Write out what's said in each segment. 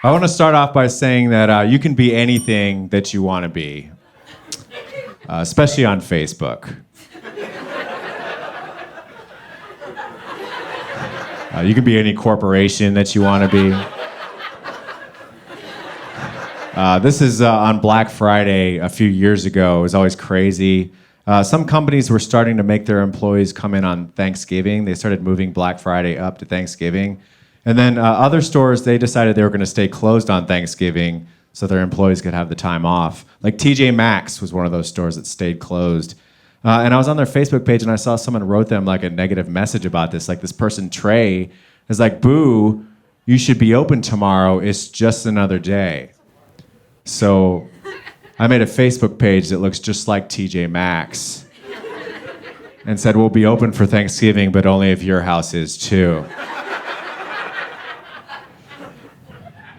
I want to start off by saying that you can be anything that you want to be, especially on Facebook. You can be any corporation that you want to be. This is on Black Friday a few years ago. It was always crazy. Some companies were starting to make their employees come in on Thanksgiving. They started moving Black Friday up to Thanksgiving. And then other stores, they decided they were going to stay closed on Thanksgiving so their employees could have the time off. Like TJ Maxx was one of those stores that stayed closed. And I was on their Facebook page and I saw someone wrote them like a negative message about this. Like this person, Trey, is like, boo, you should be open tomorrow. It's just another day. So I made a Facebook page that looks just like TJ Maxx and said, we'll be open for Thanksgiving, but only if your house is too.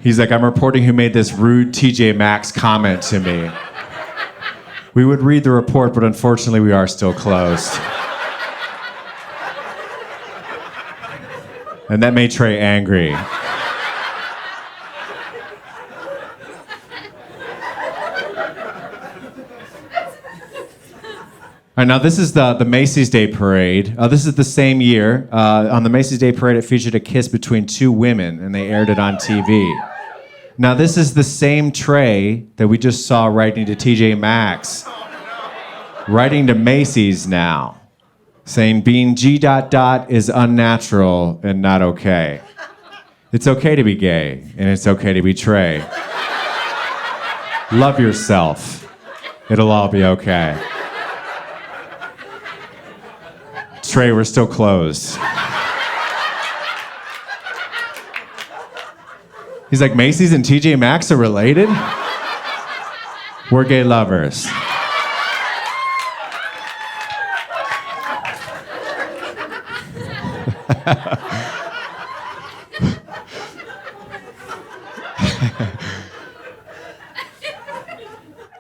He's like, I'm reporting who made this rude TJ Maxx comment to me. We would read the report, but unfortunately we are still closed. And that made Trey angry. All right, now this is the Macy's Day Parade. This is the same year. On the Macy's Day Parade, it featured a kiss between two women, and they aired it on TV. Now this is the same Trey that we just saw writing to TJ Maxx, writing to Macy's now, saying being G... is unnatural and not okay. It's okay to be gay, and it's okay to be Trey. Love yourself. It'll all be okay. Trey, we're still closed. He's like, Macy's and TJ Maxx are related? We're gay lovers.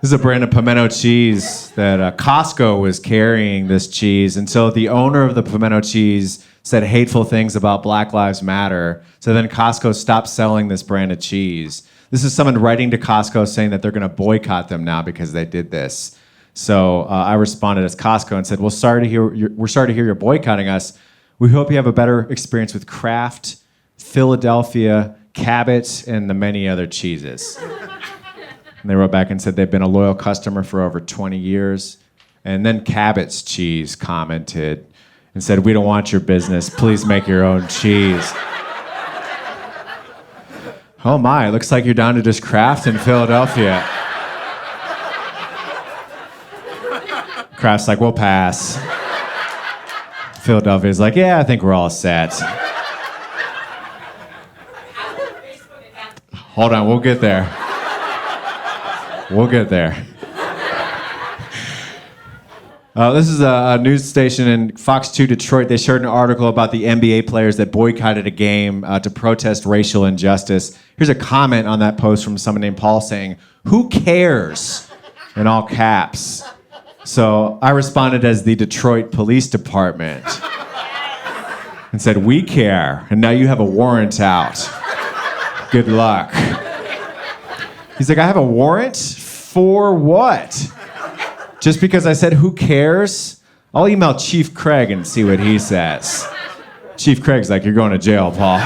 This is a brand of pimento cheese that Costco was carrying this cheese. And so the owner of the pimento cheese said hateful things about Black Lives Matter. So then Costco stopped selling this brand of cheese. This is someone writing to Costco saying that they're going to boycott them now because they did this. So I responded as Costco and said, well, we're sorry to hear you're boycotting us. We hope you have a better experience with Kraft, Philadelphia, Cabot, and the many other cheeses. And they wrote back and said they've been a loyal customer for over 20 years. And then Cabot's Cheese commented and said, we don't want your business. Please make your own cheese. Oh my, it looks like you're down to just Kraft in Philadelphia. Kraft's like, we'll pass. Philadelphia's like, yeah, I think we're all set. Hold on, we'll get there. We'll get there. This is a news station in Fox 2 Detroit. They shared an article about the NBA players that boycotted a game to protest racial injustice. Here's a comment on that post from someone named Paul saying, who cares? In all caps. So I responded as the Detroit Police Department and said, we care, and now you have a warrant out. Good luck. He's like, I have a warrant? For what? Just because I said, who cares? I'll email Chief Craig and see what he says. Chief Craig's like, you're going to jail, Paul.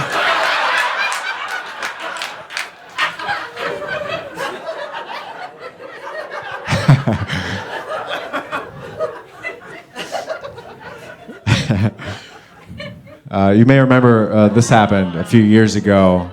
You may remember this happened a few years ago.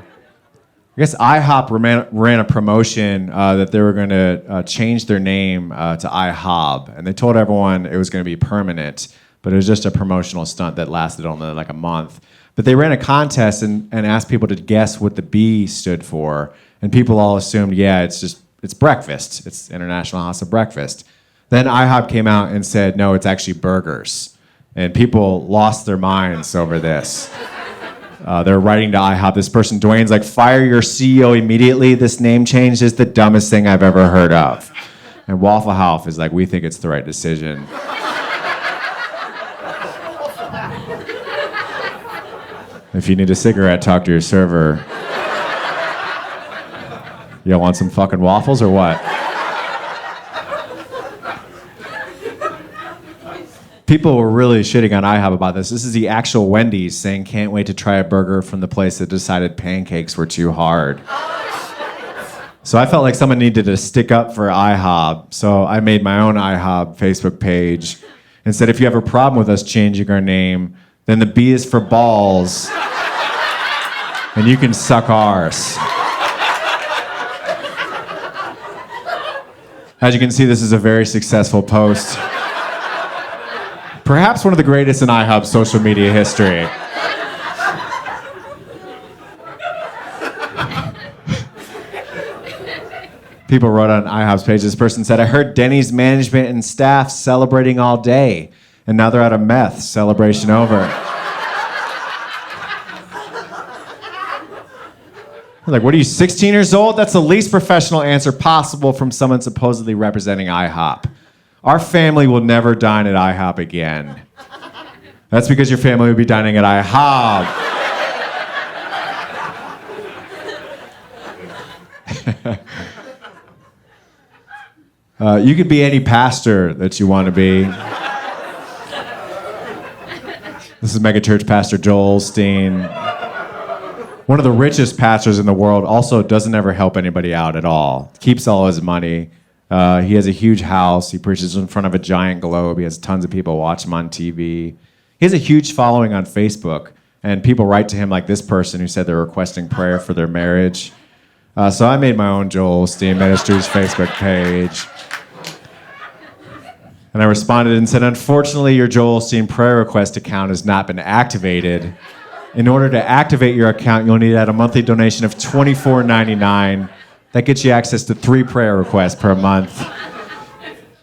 I guess IHOP ran a promotion that they were going to change their name to IHOP, and they told everyone it was going to be permanent, but it was just a promotional stunt that lasted only like a month. But they ran a contest and asked people to guess what the B stood for, and people all assumed, yeah, it's breakfast. It's International House of Breakfast. Then IHOP came out and said, no, it's actually burgers, and people lost their minds over this. They're writing to IHOP. This person, Dwayne's like, fire your CEO immediately. This name change is the dumbest thing I've ever heard of. And Waffle House is like, we think it's the right decision. If you need a cigarette, talk to your server. Y'all want some fucking waffles or what? People were really shitting on IHOP about this. This is the actual Wendy's saying, can't wait to try a burger from the place that decided pancakes were too hard. So I felt like someone needed to stick up for IHOP. So I made my own IHOP Facebook page and said, if you have a problem with us changing our name, then the B is for balls, and you can suck ours. As you can see, this is a very successful post. Perhaps one of the greatest in IHOP's social media history. People wrote on IHOP's page, this person said, I heard Denny's management and staff celebrating all day, and now they're out of meth, celebration over. Like, what are you, 16 years old? That's the least professional answer possible from someone supposedly representing IHOP. Our family will never dine at IHOP again. That's because your family will be dining at IHOP. You could be any pastor that you want to be. This is megachurch pastor Joel Osteen. One of the richest pastors in the world, also doesn't ever help anybody out at all. Keeps all his money. He has a huge house. He preaches in front of a giant globe. He has tons of people watch him on TV. He has a huge following on Facebook, and people write to him like this person who said they're requesting prayer for their marriage. So I made my own Joel Osteen Ministries Facebook page. And I responded and said, unfortunately, your Joel Osteen prayer request account has not been activated. In order to activate your account, you'll need to add a monthly donation of $24.99. That gets you access to 3 prayer requests per month.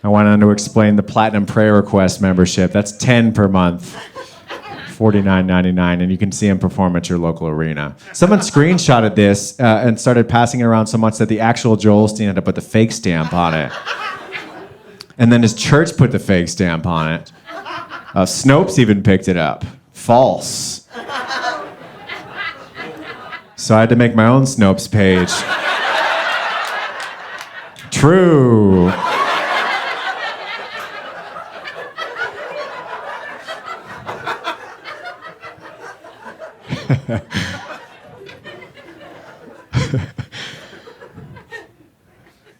I went on to explain the Platinum Prayer Request membership. That's 10 per month, $49.99, and you can see him perform at your local arena. Someone screenshotted this and started passing it around so much that the actual Joel Osteen had to put the fake stamp on it. And then his church put the fake stamp on it. Snopes even picked it up. False. So I had to make my own Snopes page. True.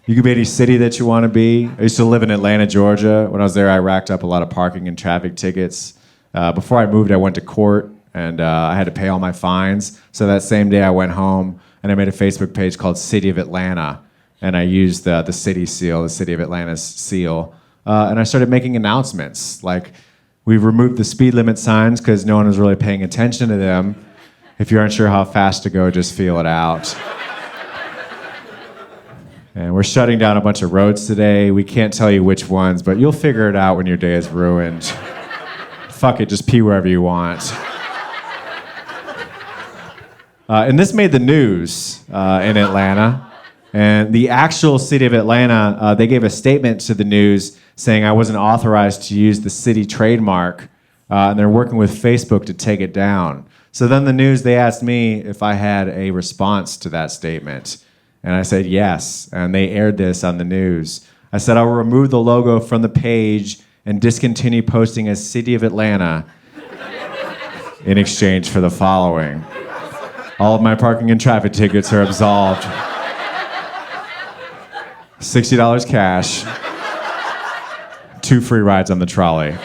You can be any city that you want to be. I used to live in Atlanta, Georgia. When I was there, I racked up a lot of parking and traffic tickets. Before I moved, I went to court, and I had to pay all my fines. So that same day, I went home, and I made a Facebook page called City of Atlanta. And I used the city seal, the City of Atlanta's seal. And I started making announcements, like, we've removed the speed limit signs because no one was really paying attention to them. If you aren't sure how fast to go, just feel it out. And we're shutting down a bunch of roads today. We can't tell you which ones, but you'll figure it out when your day is ruined. Fuck it, just pee wherever you want. And this made the news in Atlanta. And the actual city of Atlanta, they gave a statement to the news saying I wasn't authorized to use the city trademark, and they're working with Facebook to take it down. So then the news, they asked me if I had a response to that statement. And I said yes, and they aired this on the news. I said I'll remove the logo from the page and discontinue posting as City of Atlanta in exchange for the following. All of my parking and traffic tickets are absolved. $60 cash, 2 free rides on the trolley.